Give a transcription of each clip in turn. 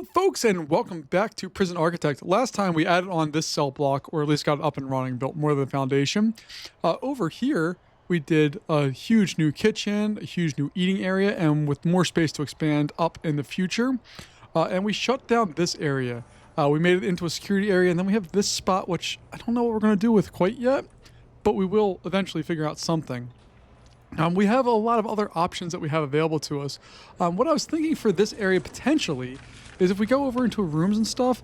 Hello, folks, and welcome back to Prison Architect. Last time we added on this cell block, or at least got it up and running, built more than the foundation. Over here, we did a huge new kitchen, a huge new eating area, and with more space to expand up in the future. And we shut down this area. We made it into a security area, and then we have this spot, which I don't know what we're going to do with quite yet, but we will eventually figure out something. We have a lot of other options that we have available to us. What I was thinking for this area potentially is if we go over into rooms and stuff,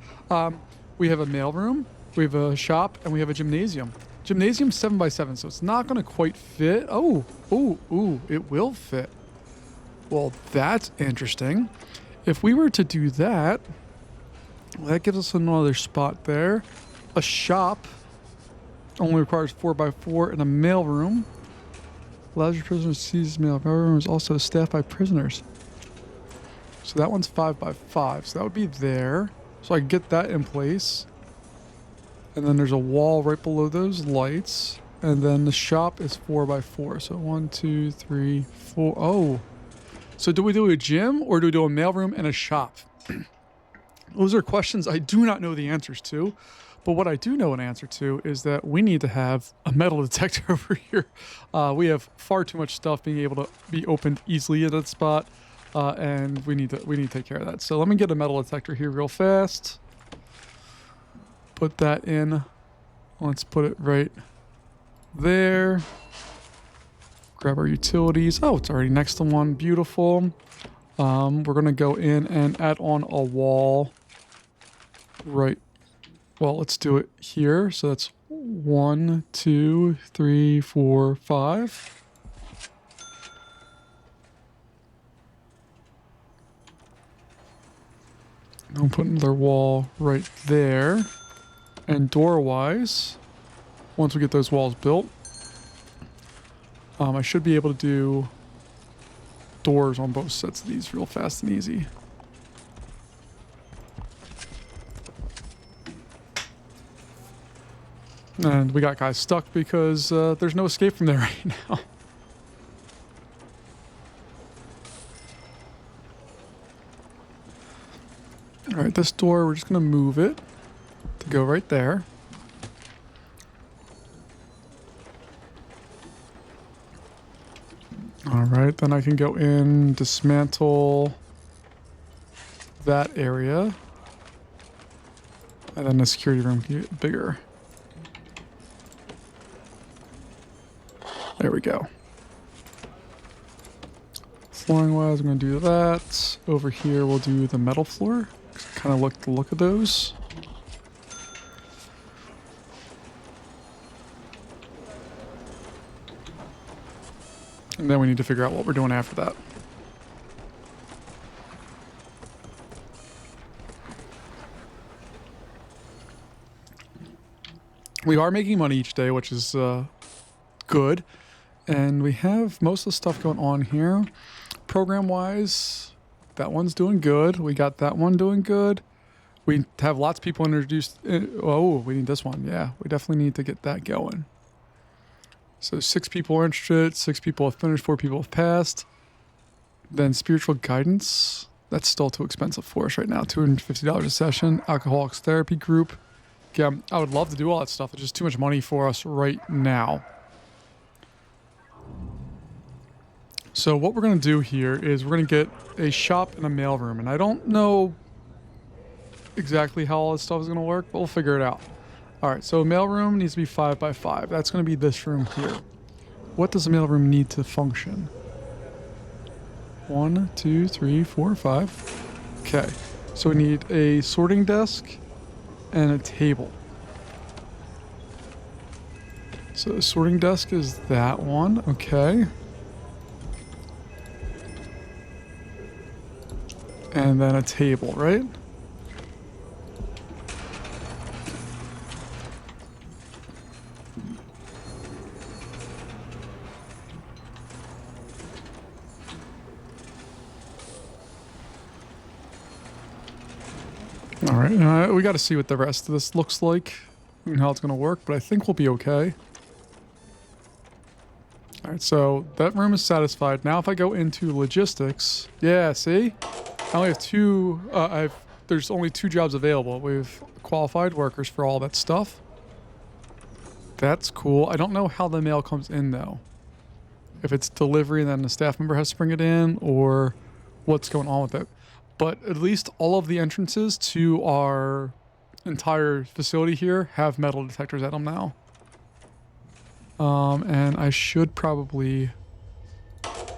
we have a mailroom, we have a shop, and we have a gymnasium. Gymnasium 7x7, so it's not going to quite fit. Oh, it will fit. Well, that's interesting. If we were to do that, well, that gives us another spot there. A shop only requires 4x4 and a mailroom. Allows your prisoners to seize mail. Mailroom is also staffed by prisoners. So that one's 5x5. So that would be there. So I can get that in place. And then there's a wall right below those lights. And then the shop is 4x4. So 1, 2, 3, 4. Oh. So do we do a gym or do we do a mailroom and a shop? Those are questions I do not know the answers to. But what I do know an answer to is that we need to have a metal detector over here. We have far too much stuff being able to be opened easily at that spot, and we need to take care of that. So let me get a metal detector here real fast. Put that in. Let's put it right there. Grab our utilities. Oh, it's already next to one. Beautiful. We're gonna go in and add on a wall. Right. Well, let's do it here. So that's 1, 2, 3, 4, 5. And I'll put another wall right there. And door-wise, once we get those walls built, I should be able to do doors on both sets of these real fast and easy. And we got guys stuck because there's no escape from there right now. Alright, this door, we're just going to move it to go right there. Alright, then I can go in, dismantle that area. And then the security room can get bigger. There we go. Flooring wise, I'm going to do that. Over here, we'll do the metal floor. Kind of like the look of those. And then we need to figure out what we're doing after that. We are making money each day, which is good. And we have most of the stuff going on here. Program-wise, that one's doing good. We got that one doing good. We have lots of people introduced. Oh, we need this one. Yeah, we definitely need to get that going. So 6 people are interested. 6 people have finished. 4 people have passed. Then spiritual guidance. That's still too expensive for us right now. $250 a session. Alcoholics therapy group. Yeah, I would love to do all that stuff. It's just too much money for us right now. So what we're going to do here is we're going to get a shop and a mailroom. And I don't know exactly how all this stuff is going to work, but we'll figure it out. All right, so a mailroom needs to be 5x5. That's going to be this room here. What does a mailroom need to function? 1, 2, 3, 4, 5. Okay, so we need a sorting desk and a table. So the sorting desk is that one. Okay. And then a table, right? All right, we got to see what the rest of this looks like and how it's going to work, but I think we'll be okay. All right, so that room is satisfied. Now if I go into logistics, yeah, see? I only have 2, I have there's only 2 jobs available. We've qualified workers for all that stuff. That's cool. I don't know how the mail comes in though. If it's delivery and then the staff member has to bring it in, or what's going on with it. But at least all of the entrances to our entire facility here have metal detectors at them now. And I should probably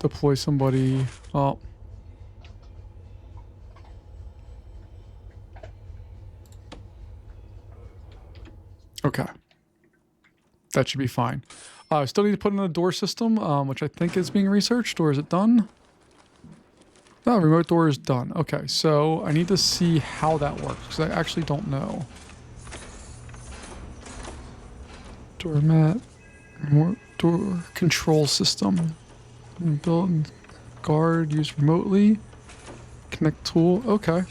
deploy somebody. Oh. Okay. That should be fine. I still need to put in a door system, which I think is being researched, or is it done? No, remote door is done. Okay, so I need to see how that works, because I actually don't know. Doormat, remote door control system. Built and guard, used remotely. Connect tool, okay.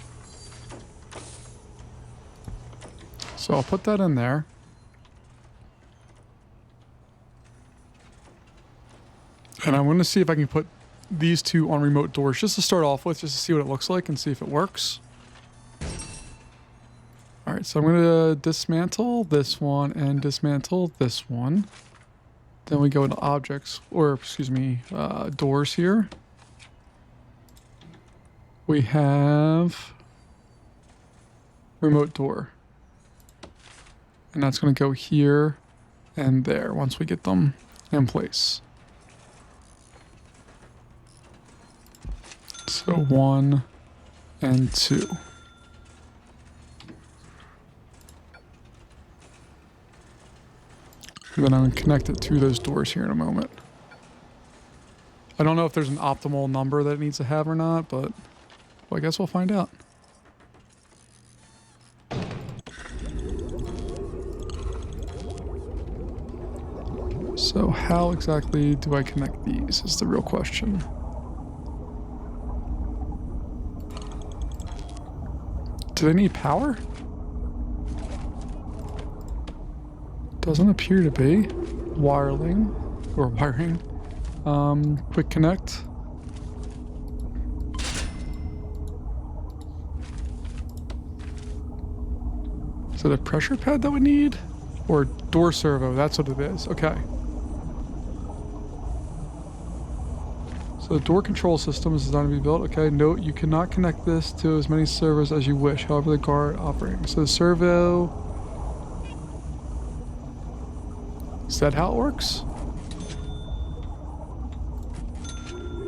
So I'll put that in there. And I'm going to see if I can put these 2 on remote doors just to start off with, just to see what it looks like and see if it works. Alright, so I'm going to dismantle this one and dismantle this one. Then we go into objects, or excuse me, doors here. We have remote door. And that's going to go here and there once we get them in place. So 1 and 2. And then I'm going to connect it to those doors here in a moment. I don't know if there's an optimal number that it needs to have or not, but well, I guess we'll find out. So how exactly do I connect these is the real question. Do they need power? Doesn't appear to be. Wiring. Or wiring. Quick connect. Is it a pressure pad that we need? Or door servo, that's what it is. Okay. So the door control system is designed to be built. Okay, note you cannot connect this to as many servos as you wish, however the guard operating. So the servo... Is that how it works?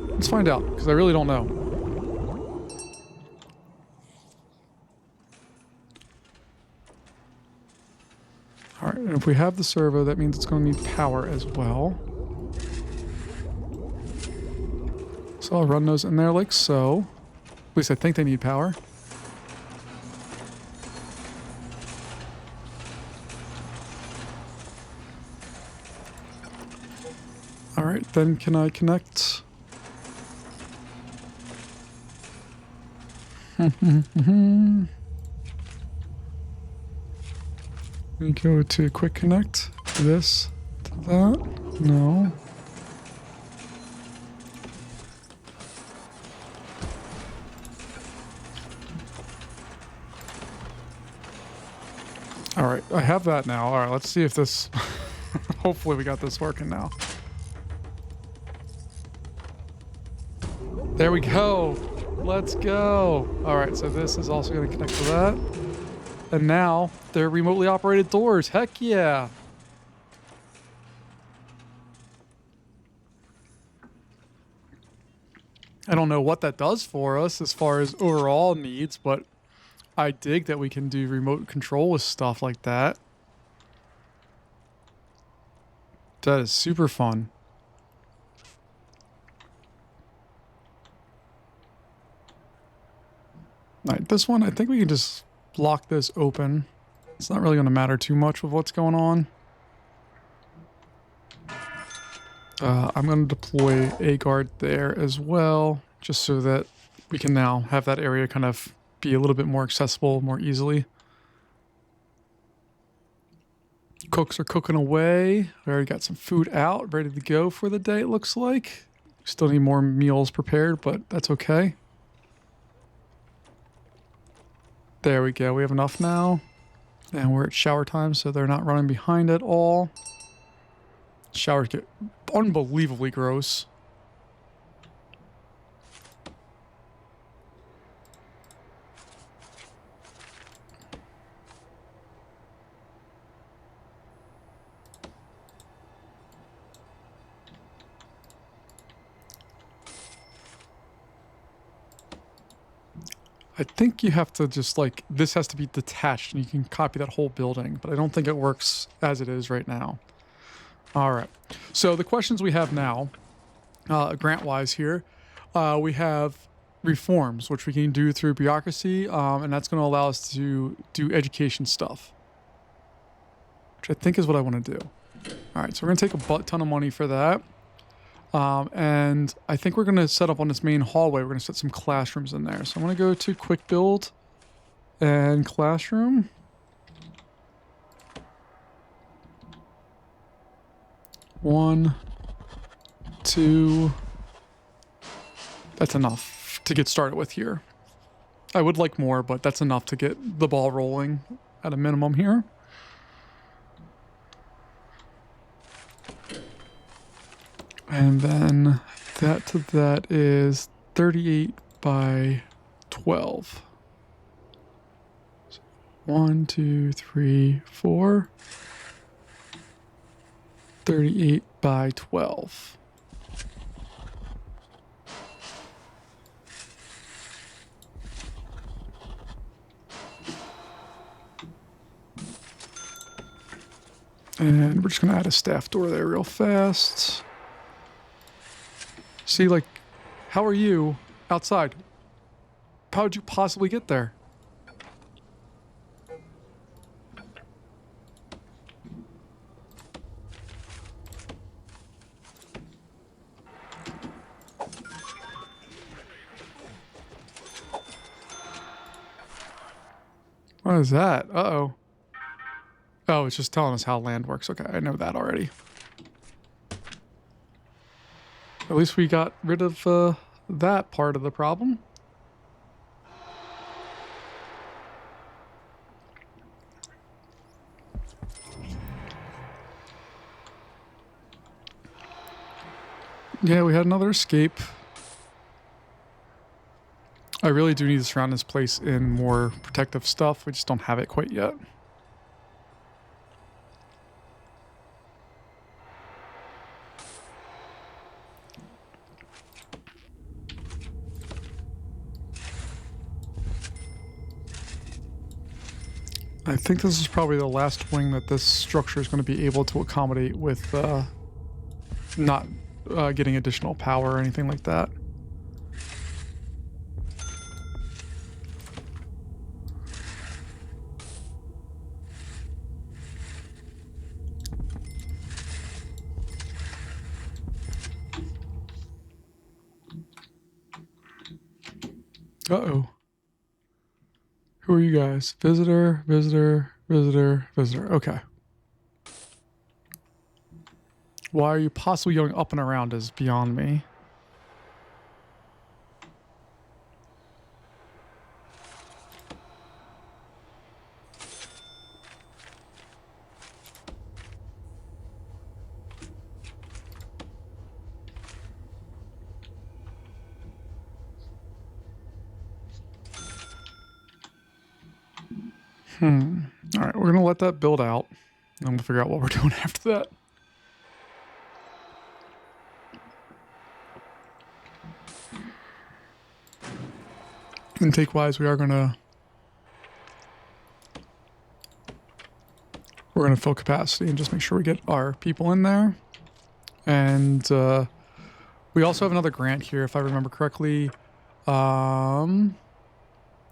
Let's find out, because I really don't know. Alright, and if we have the servo, that means it's going to need power as well. So I'll run those in there like so. At least I think they need power. Alright, then can I connect? We go to quick connect. To this. To that. No. Alright, I have that now. Alright, let's see if this... Hopefully we got this working now. There we go! Let's go! Alright, so this is also going to connect to that. And now, they're remotely operated doors. Heck yeah! I don't know what that does for us as far as overall needs, but I dig that we can do remote control with stuff like that. That is super fun. Alright, this one, I think we can just lock this open. It's not really going to matter too much with what's going on. I'm going to deploy a guard there as well, just so that we can now have that area kind of be a little bit more accessible more easily. Cooks are cooking away. We already got some food out, ready to go for the day, it looks like. Still need more meals prepared, but that's okay. There we go. We have enough now. And we're at shower time, so they're not running behind at all. Showers get unbelievably gross. I think you have to just like, this has to be detached and you can copy that whole building, but I don't think it works as it is right now. All right. So the questions we have now, grant-wise here, we have reforms, which we can do through bureaucracy, and that's going to allow us to do education stuff, which I think is what I want to do. All right, so we're going to take a butt ton of money for that. And I think we're going to set up on this main hallway. We're going to set some classrooms in there. So I'm going to go to quick build and classroom. One, two. That's enough to get started with here. I would like more, but that's enough to get the ball rolling at a minimum here. And then that to that is 38 by 12. So 1, 2, 3, 4. 38 by 12. And we're just going to add a staff door there real fast. See, like, how are you outside? How would you possibly get there? What is that? Uh-oh. Oh, it's just telling us how land works. Okay, I know that already. At least we got rid of that part of the problem. Yeah, we had another escape. I really do need to surround this place in more protective stuff. We just don't have it quite yet. I think this is probably the last wing that this structure is going to be able to accommodate with not getting additional power or anything like that. Uh-oh. Who are you guys? Visitor, visitor, visitor, visitor. Okay. Why are you possibly going up and around is beyond me. All right, we're going to let that build out. And we'll figure out what we're doing after that. Intake-wise, we're gonna fill capacity and just make sure we get our people in there. And we also have another grant here, if I remember correctly.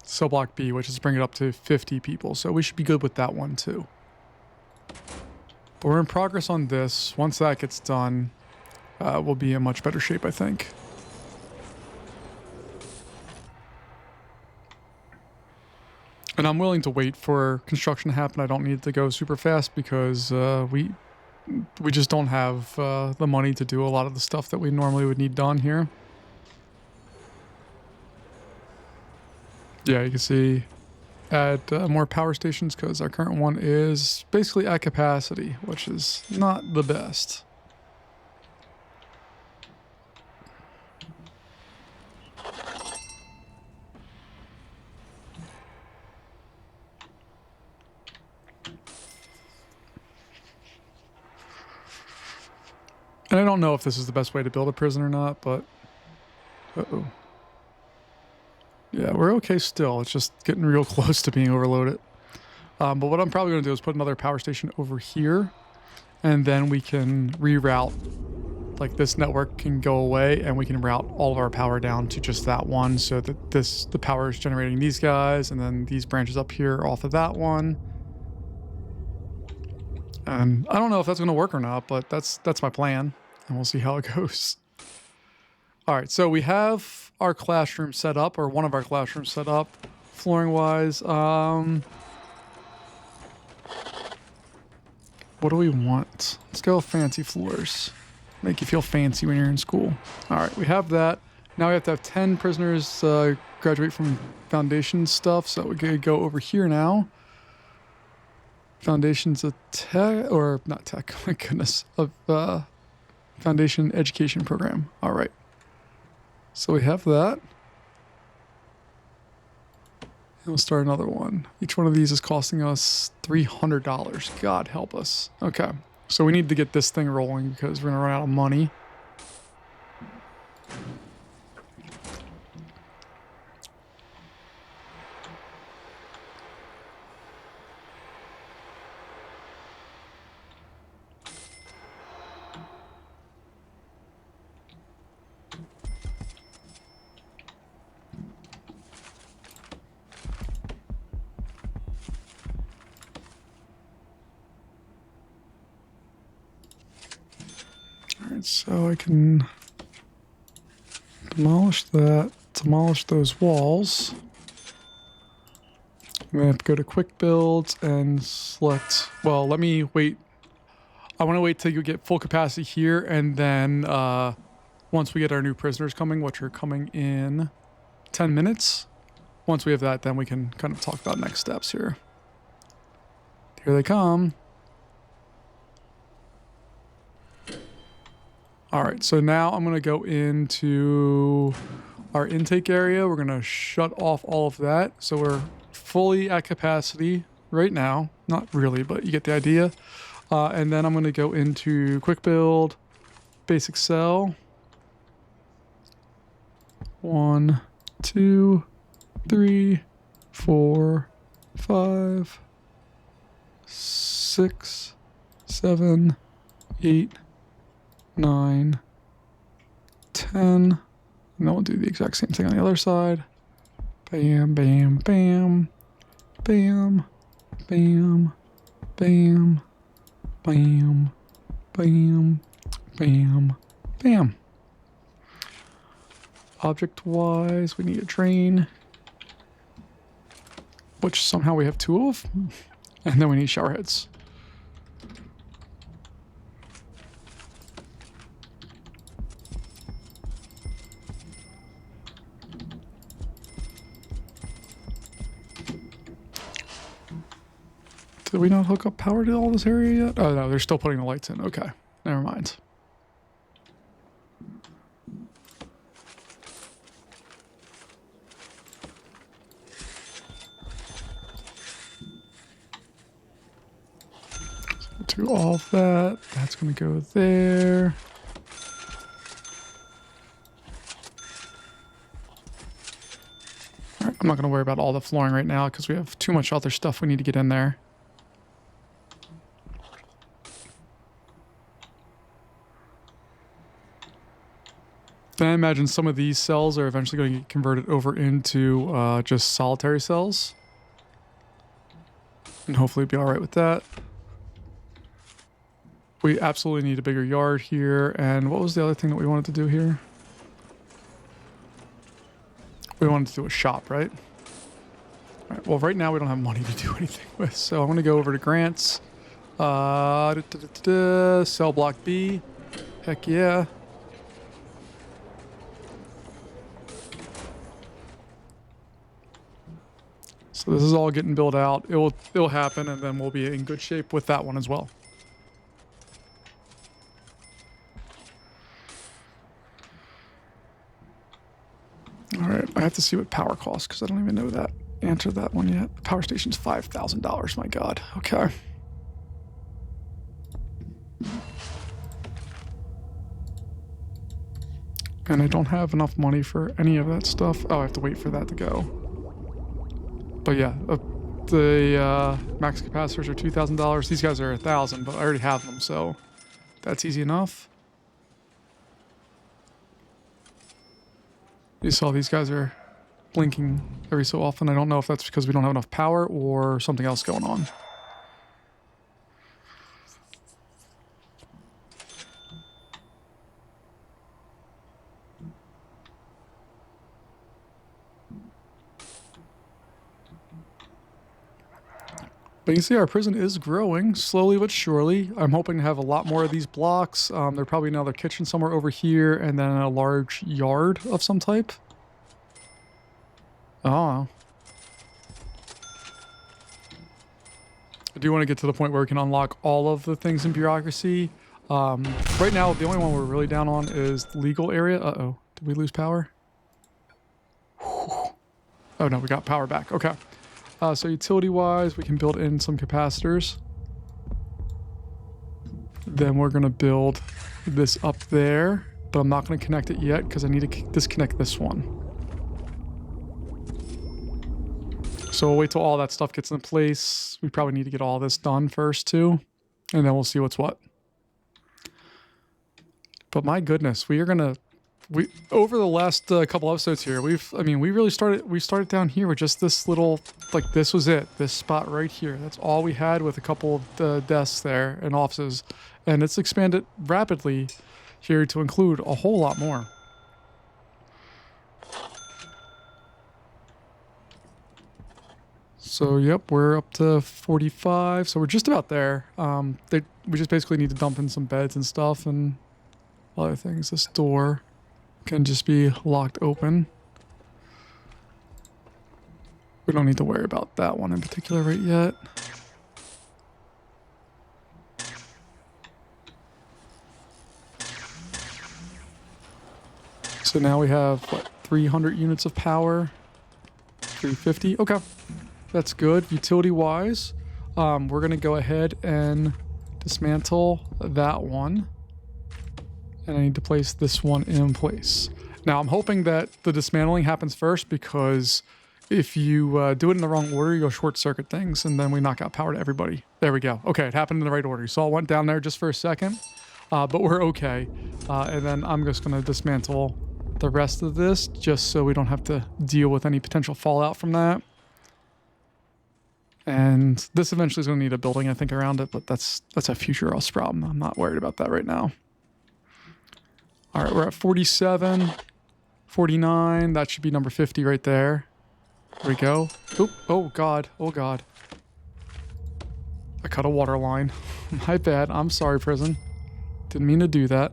Cell block B, which is bring it up to 50 people. So we should be good with that one too. But we're in progress on this. Once that gets done, we'll be in much better shape, I think. And I'm willing to wait for construction to happen. I don't need it to go super fast because we just don't have the money to do a lot of the stuff that we normally would need done here. Yeah, you can see add more power stations because our current one is basically at capacity, which is not the best. And I don't know if this is the best way to build a prison or not, but... Uh-oh. Yeah, we're okay still. It's just getting real close to being overloaded. But what I'm probably going to do is put another power station over here, and then we can reroute. Like, this network can go away, and we can route all of our power down to just that one, so that the power is generating these guys, and then these branches up here off of that one. And I don't know if that's going to work or not, but that's my plan, and we'll see how it goes. All right, so we have our classroom set up, or one of our classrooms set up, flooring-wise. What do we want? Let's go fancy floors. Make you feel fancy when you're in school. All right, we have that. Now we have to have 10 prisoners graduate from foundation stuff, so we could go over here now. Foundations of tech, or not tech, oh my goodness, of foundation education program. All right. So we have that. And we'll start another one. Each one of these is costing us $300. God help us. Okay. So we need to get this thing rolling because we're going to run out of money. So I can demolish that, demolish those walls. I'm going to have to go to quick builds and select, well, let me wait. I want to wait till you get full capacity here, and then once we get our new prisoners coming, which are coming in 10 minutes, once we have that, then we can kind of talk about next steps here. Here they come. All right, so now I'm going to go into our intake area. We're going to shut off all of that. So we're fully at capacity right now. Not really, but you get the idea. And then I'm going to go into quick build, basic cell. 1, 2, 3, 4, 5, 6, 7, 8, 9, 10. And then we'll do the exact same thing on the other side. Bam, bam, bam, bam, bam, bam, bam, bam, bam, bam. Object-wise, we need a drain, which somehow we have 2 of. And then we need shower heads. Did we not hook up power to all this area yet? Oh no, they're still putting the lights in. Okay, never mind. So do all of that. That's going to go there. All right, I'm not going to worry about all the flooring right now because we have too much other stuff we need to get in there. Then I imagine some of these cells are eventually going to get converted over into just solitary cells. And hopefully be alright with that. We absolutely need a bigger yard here. And what was the other thing that we wanted to do here? We wanted to do a shop, right? Alright, well right now we don't have money to do anything with. So I'm going to go over to grants. Cell block B. Heck yeah. So this is all getting built out. It'll happen, and then we'll be in good shape with that one as well. All right, I have to see what power costs because I don't even know that answer that one yet. The power station's $5,000. My God. Okay. And I don't have enough money for any of that stuff. Oh, I have to wait for that to go. But yeah, the max capacitors are $2,000. These guys are $1,000, but I already have them, so that's easy enough. You saw these guys are blinking every so often. I don't know if that's because we don't have enough power or something else going on. But you see our prison is growing slowly but surely. I'm hoping to have a lot more of these blocks. There's probably another kitchen somewhere over here and then a large yard of some type. Oh. I do want to get to the point where we can unlock all of the things in bureaucracy. Right now, the only one we're really down on is the legal area. Uh-oh. Did we lose power? Oh no, we got power back. Okay. So utility-wise, we can build in some capacitors. Then we're going to build this up there, but I'm not going to connect it yet because I need to disconnect this one. So we'll wait till all that stuff gets in place. We probably need to get all this done first too, and then we'll see what's what. But my goodness, we are going to... over the last couple episodes here, we started down here with just this little, like this was it, this spot right here. That's all we had with a couple of desks there and offices, and it's expanded rapidly here to include a whole lot more. So yep, we're up to 45, so we're just about there. We just basically need to dump in some beds and stuff and other things. This door can just be locked open. We don't need to worry about that one in particular right yet. So now we have, what, 300 units of power? 350? Okay. That's good. Utility-wise, we're going to go ahead and dismantle that one. And I need to place this one in place. Now, I'm hoping that the dismantling happens first because if you do it in the wrong order, you'll short-circuit things, and then we knock out power to everybody. There we go. Okay, it happened in the right order. You saw it went down there just for a second, but we're okay. And then I'm just going to dismantle the rest of this just so we don't have to deal with any potential fallout from that. And this eventually is going to need a building, I think, around it, but that's a future us problem. I'm not worried about that right now. All right, we're at 47, 49. That should be number 50 right there. There we go. Oop, oh, God. Oh, God. I cut a water line. My bad. I'm sorry, prison. Didn't mean to do that.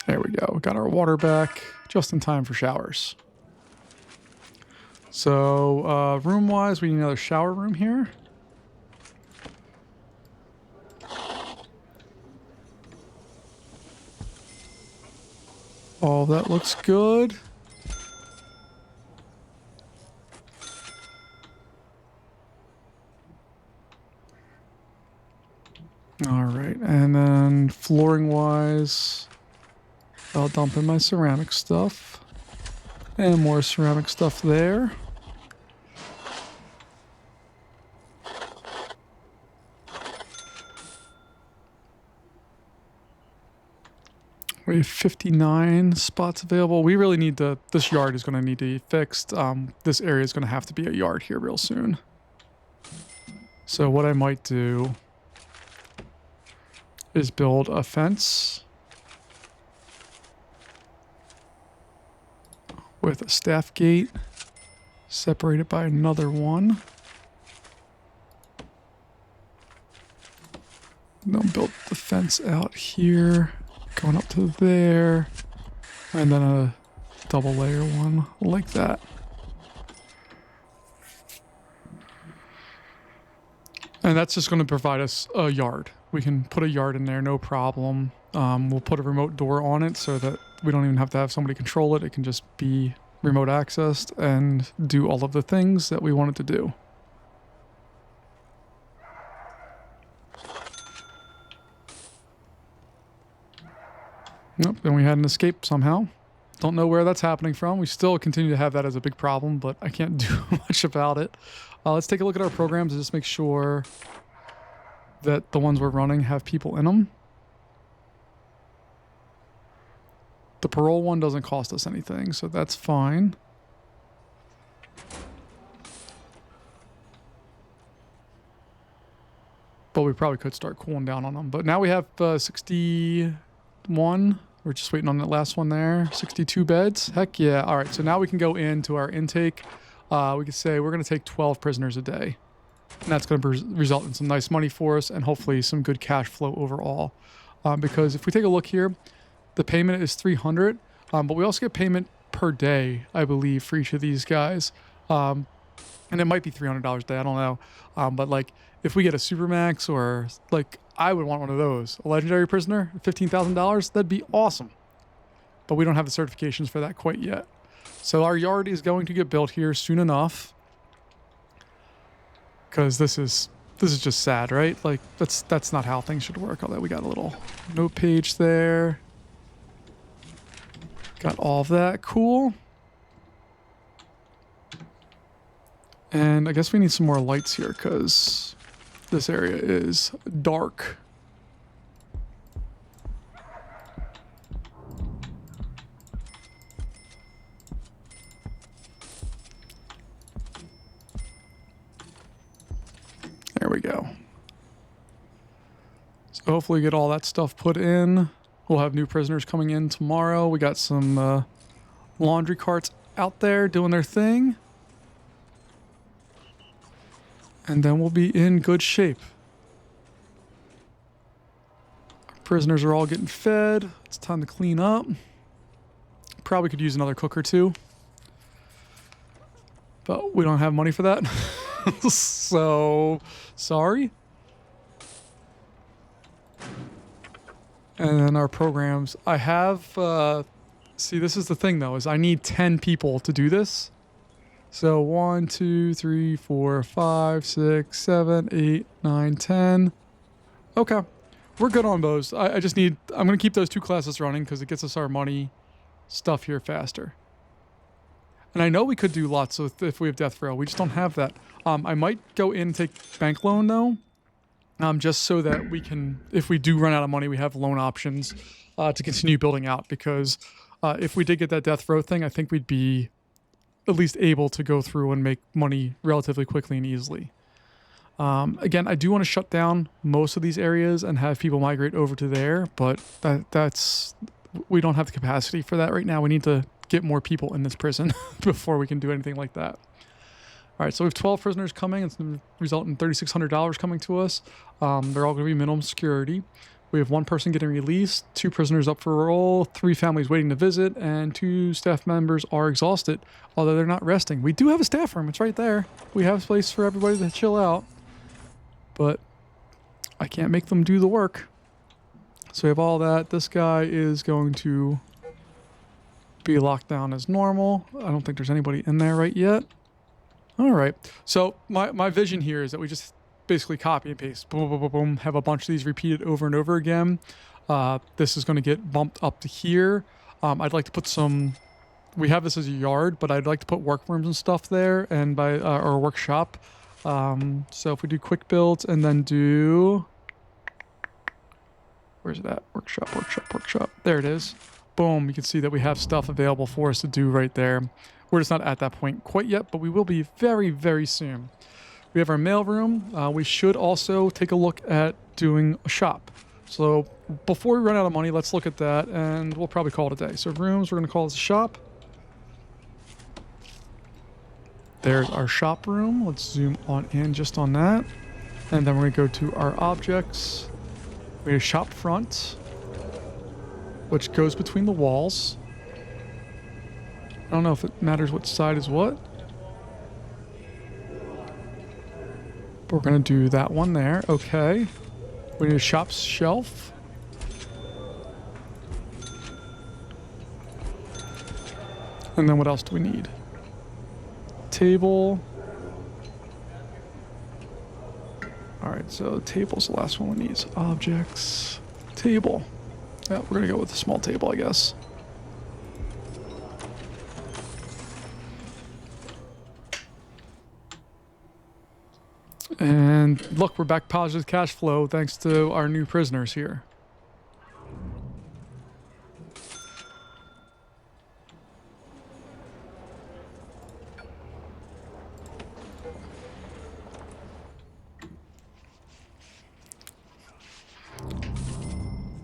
There we go. Got our water back just in time for showers. So, room-wise, we need another shower room here. All that looks good. All right, and then flooring-wise, I'll dump in my ceramic stuff. And more ceramic stuff there. We have 59 spots available. We really need to, this yard is going to need to be fixed. This area is going to have to be a yard here real soon. So what I might do is build a fence with a staff gate separated by another one. And then build the fence out here, going up to there, and then a double layer one like that. And that's just going to provide us a yard. We can put a yard in there, no problem. We'll put a remote door on it so that we don't even have to have somebody control it. It can just be remote accessed and do all of the things that we want it to do. Nope, then we had an escape somehow. Don't know where that's happening from. We still continue to have that as a big problem, but I can't do much about it. Let's take a look at our programs and just make sure that the ones we're running have people in them. The parole one doesn't cost us anything, so that's fine. But we probably could start cooling down on them. But now we have 61. We're just waiting on that last one there. 62 beds. Heck yeah. All right, so now we can go into our intake. We can say we're going to take 12 prisoners a day. And that's going to result in some nice money for us and hopefully some good cash flow overall. Because if we take a look here, the payment is 300, but we also get payment per day, I believe, for each of these guys. And it might be $300 a day, I don't know. But like, if we get a Supermax or like, I would want one of those. A legendary prisoner, $15,000, that'd be awesome. But we don't have the certifications for that quite yet. So our yard is going to get built here soon enough. Because this is just sad, right? Like, that's not how things should work. Although we got a little note page there. Got all of that. Cool. And I guess we need some more lights here because this area is dark. There we go. So hopefully get all that stuff put in. We'll have new prisoners coming in tomorrow. We got some laundry carts out there doing their thing. And then we'll be in good shape. Our prisoners are all getting fed. It's time to clean up. Probably could use another cook or two. But we don't have money for that. So, sorry. And then our programs. I have, see, this is the thing though, is I need 10 people to do this. So 1, 2, 3, 4, 5, 6, 7, 8, 9, 10. Okay. We're good on those. I just need, I'm going to keep those 2 classes running because it gets us our money stuff here faster. And I know we could do lots if we have death row. We just don't have that. I might go in and take bank loan though. Just so that we can, if we do run out of money, we have loan options to continue building out. Because if we did get that death row thing, I think we'd be at least able to go through and make money relatively quickly and easily. Again, I do want to shut down most of these areas and have people migrate over to there, but we don't have the capacity for that right now. We need to get more people in this prison before we can do anything like that. All right, so we have 12 prisoners coming. It's going to result in $3,600 coming to us. They're all going to be minimum security. We have 1 person getting released, 2 prisoners up for parole, 3 families waiting to visit, and 2 staff members are exhausted, although they're not resting. We do have a staff room. It's right there. We have a place for everybody to chill out, but I can't make them do the work. So we have all that. This guy is going to be locked down as normal. I don't think there's anybody in there right yet. All right. So my vision here is that we just basically copy and paste, boom, boom, boom, boom, have a bunch of these repeated over and over again. This is going to get bumped up to here. I'd like to put some, we have this as a yard, but I'd like to put workrooms and stuff there and or a workshop. So if we do quick builds and then do, where's that? Workshop. There it is. Boom. You can see that we have stuff available for us to do right there. We're just not at that point quite yet, but we will be very, very soon. We have our mailroom. We should also take a look at doing a shop. So before we run out of money, let's look at that, and we'll probably call it a day. So rooms, we're going to call this a shop. There's our shop room. Let's zoom on in just on that. And then we're going to go to our objects. We need a shop front, which goes between the walls. I don't know if it matters what side is what. But we're going to do that one there. Okay. We need a shop shelf. And then what else do we need? Table. Alright, so table's the last one we need. So objects. Table. Yeah, we're going to go with a small table, I guess. And look, we're back positive cash flow thanks to our new prisoners here.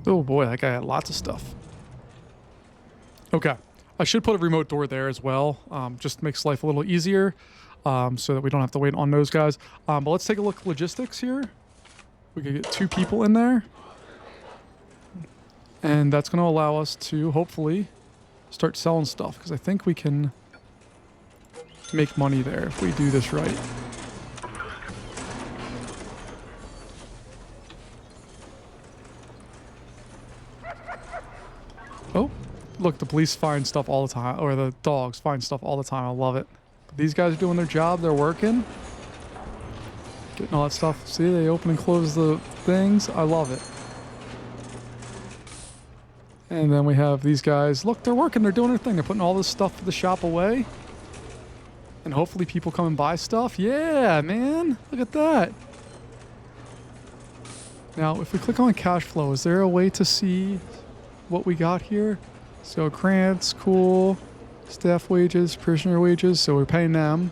Oh boy, that guy had lots of stuff. Okay. I should put a remote door there as well. Just makes life a little easier. So that we don't have to wait on those guys. But let's take a look at logistics here. We could get 2 people in there. And that's going to allow us to hopefully start selling stuff. Because I think we can make money there if we do this right. Oh, look, the police find stuff all the time. Or the dogs find stuff all the time. I love it. These guys are doing their job. They're working. Getting all that stuff. See, they open and close the things. I love it. And then we have these guys. Look, they're working. They're doing their thing. They're putting all this stuff for the shop away. And hopefully people come and buy stuff. Yeah, man. Look at that. Now, if we click on cash flow, is there a way to see what we got here? So grants, cool. Staff wages, prisoner wages, so we're paying them.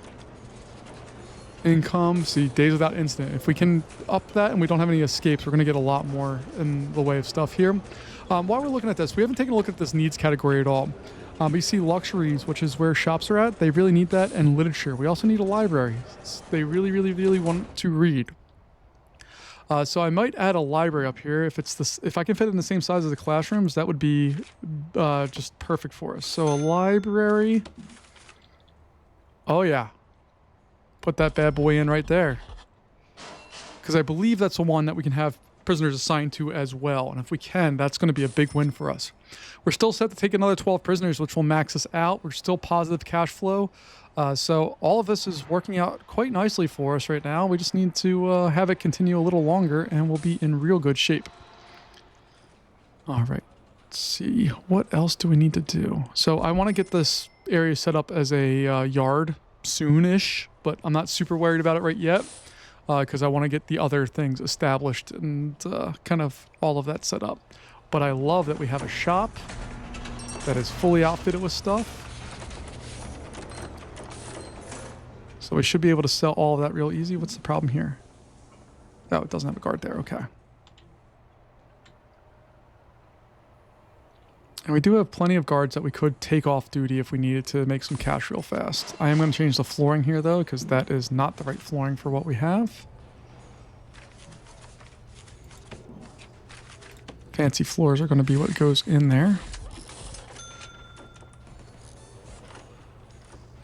Income, see, days without incident. If we can up that and we don't have any escapes, we're going to get a lot more in the way of stuff here. While we're looking at this, we haven't taken a look at this needs category at all. We see luxuries, which is where shops are at. They really need that, and literature. We also need a library. They really, really, really want to read. So I might add a library up here. If I can fit it in the same size as the classrooms, that would be just perfect for us. So a library. Oh yeah. Put that bad boy in right there. Because I believe that's the one that we can have prisoners assigned to as well. And if we can, that's going to be a big win for us. We're still set to take another 12 prisoners, which will max us out. We're still positive cash flow. So all of this is working out quite nicely for us right now. We just need to have it continue a little longer and we'll be in real good shape. All right. Let's see. What else do we need to do? So I want to get this area set up as a yard soon-ish, but I'm not super worried about it right yet because I want to get the other things established and kind of all of that set up. But I love that we have a shop that is fully outfitted with stuff. So we should be able to sell all of that real easy. What's the problem here? Oh, it doesn't have a guard there. Okay. And we do have plenty of guards that we could take off duty if we needed to make some cash real fast. I am going to change the flooring here, though, because that is not the right flooring for what we have. Fancy floors are going to be what goes in there.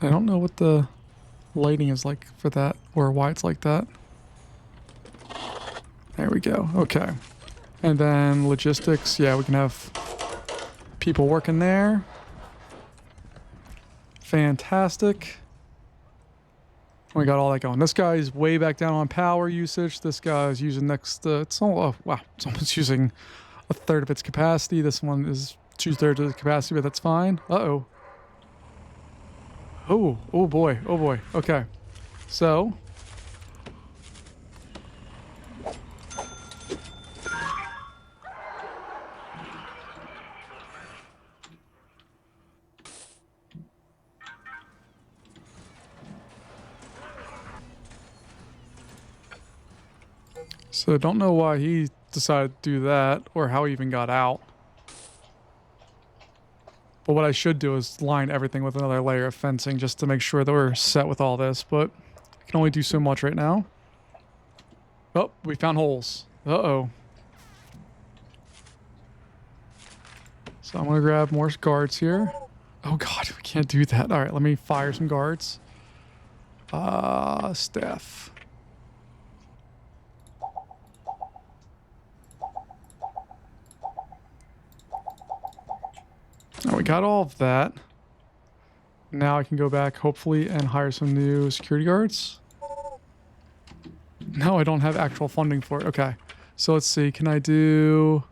I don't know what the lighting is like for that or why it's like that. There we go. Okay. And then logistics. Yeah, we can have people working there. Fantastic. We got all that going. This guy's way back down on power usage. This guy's using oh wow, it's almost using a third of its capacity. This one is 2/3 of the capacity, but that's fine. Uh-oh. Oh boy. Oh boy. Okay. So. So don't know why he decided to do that or how he even got out. But what I should do is line everything with another layer of fencing just to make sure that we're set with all this. But I can only do so much right now. Oh, we found holes. Uh-oh. So I'm going to grab more guards here. Oh god, we can't do that. Alright, let me fire some guards. Staff. Oh, we got all of that. Now I can go back, hopefully, and hire some new security guards. No, I don't have actual funding for it. Okay. So let's see. Can I do...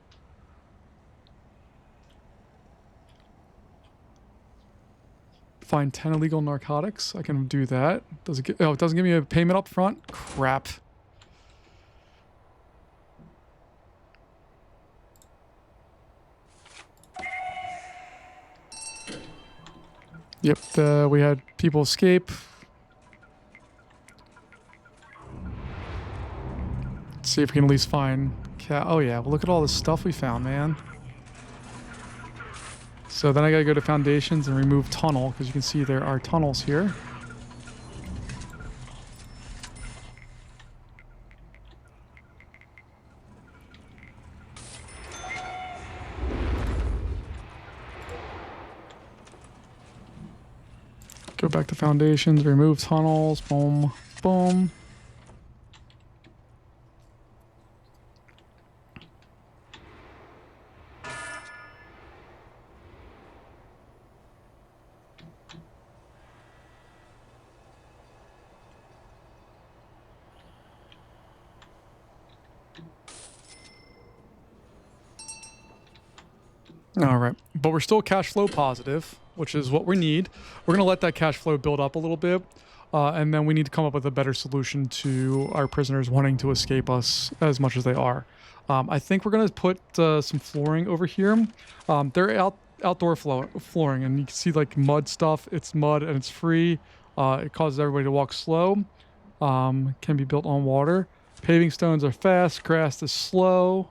find 10 illegal narcotics? I can do that. Does it get... oh, it doesn't give me a payment up front? Crap. Yep, we had people escape. Let's see if we can at least find... oh yeah, well, look at all this stuff we found, man. So then I gotta go to foundations and remove tunnel, because you can see there are tunnels here. Go back to foundations, remove tunnels, boom, boom. All right, but we're still cash flow positive, which is what we need. We're going to let that cash flow build up a little bit, and then we need to come up with a better solution to our prisoners wanting to escape us as much as they are. I think we're going to put some flooring over here. They're outdoor flooring, and you can see like mud stuff. It's mud and it's free. It causes everybody to walk slow. Can be built on water. Paving stones are fast. Grass is slow.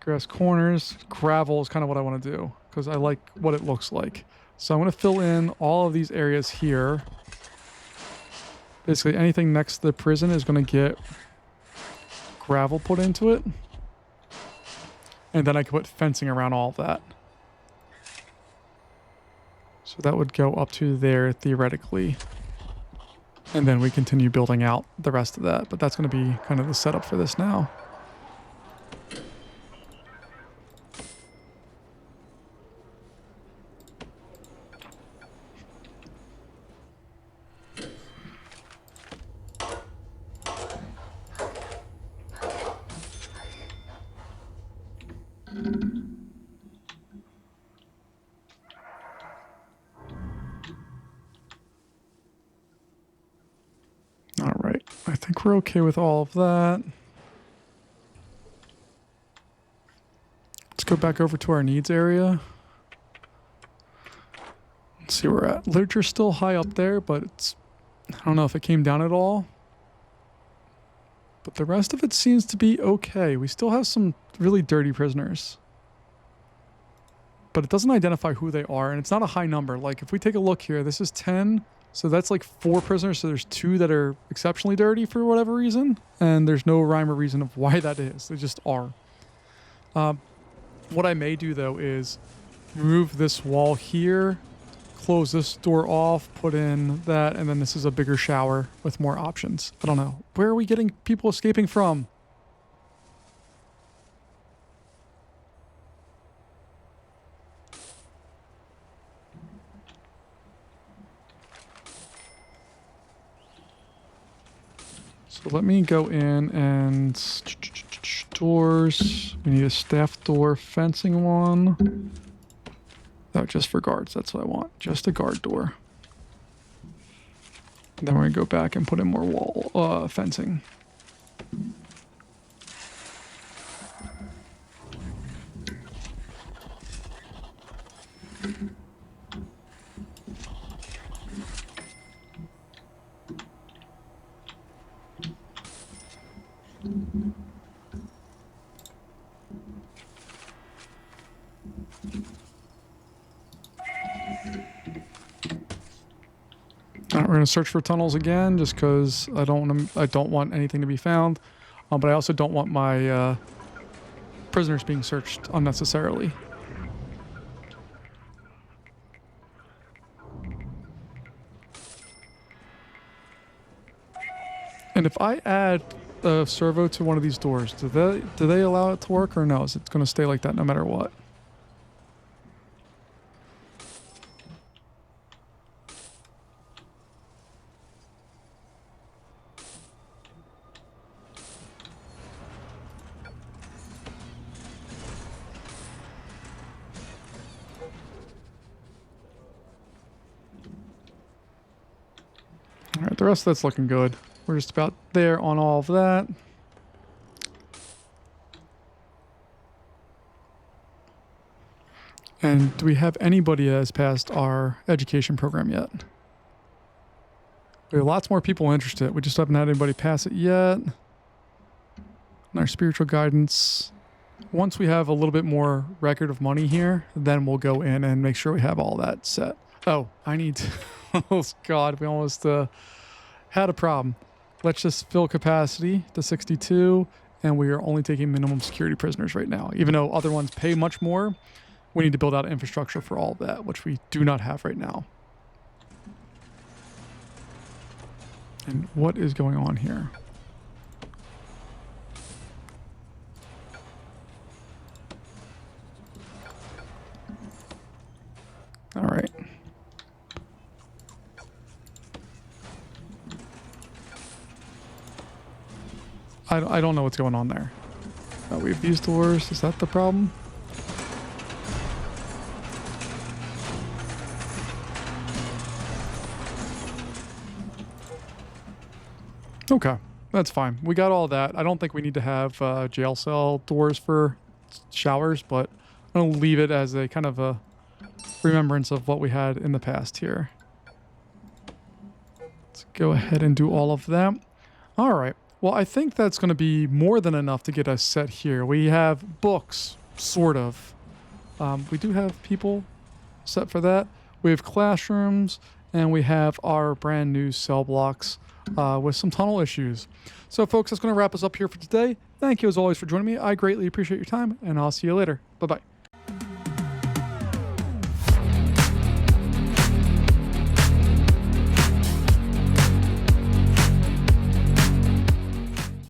Grass corners. Gravel is kind of what I want to do because I like what it looks like. So I'm going to fill in all of these areas here. Basically anything next to the prison is going to get gravel put into it. And then I can put fencing around all of that. So that would go up to there theoretically. And then we continue building out the rest of that. But that's going to be kind of the setup for this now. All right, I think we're okay with all of that. Let's go back over to our needs area. Let's see where we're at. Literature's still high up there, but it's... I don't know if it came down at all. But the rest of it seems to be okay. We still have some really dirty prisoners. But it doesn't identify who they are, and it's not a high number. Like, if we take a look here, this is 10... So that's like 4 prisoners, so there's 2 that are exceptionally dirty for whatever reason, and there's no rhyme or reason of why that is. They just are. What I may do, though, is remove this wall here, close this door off, put in that, and then this is a bigger shower with more options. I don't know. Where are we getting people escaping from? So let me go in and doors. We need a staff door fencing one. No, just for guards. That's what I want. Just a guard door. And then we're gonna go back and put in more wall fencing. Alright, we're gonna search for tunnels again, just because I don't want anything to be found, but I also don't want my prisoners being searched unnecessarily. And if I add a servo to one of these doors, do they allow it to work, or no? Is it going to stay like that no matter what? All right, the rest of that's looking good. We're just about there on all of that. And do we have anybody that has passed our education program yet? We have lots more people interested. We just haven't had anybody pass it yet. And our spiritual guidance. Once we have a little bit more record of money here, then we'll go in and make sure we have all that set. Oh, I need to... Oh, God, we almost had a problem. Let's just fill capacity to 62, and we are only taking minimum security prisoners right now. Even though other ones pay much more, we need to build out infrastructure for all of that, which we do not have right now. And what is going on here? All right. I don't know what's going on there. We have these doors. Is that the problem? Okay, that's fine. We got all that. I don't think we need to have jail cell doors for showers, but I'm going to leave it as a kind of a remembrance of what we had in the past here. Let's go ahead and do all of that. All right. Well, I think that's going to be more than enough to get us set here. We have books, sort of. We do have people set for that. We have classrooms, and we have our brand new cell blocks with some tunnel issues. So, folks, that's going to wrap us up here for today. Thank you, as always, for joining me. I greatly appreciate your time, and I'll see you later. Bye-bye.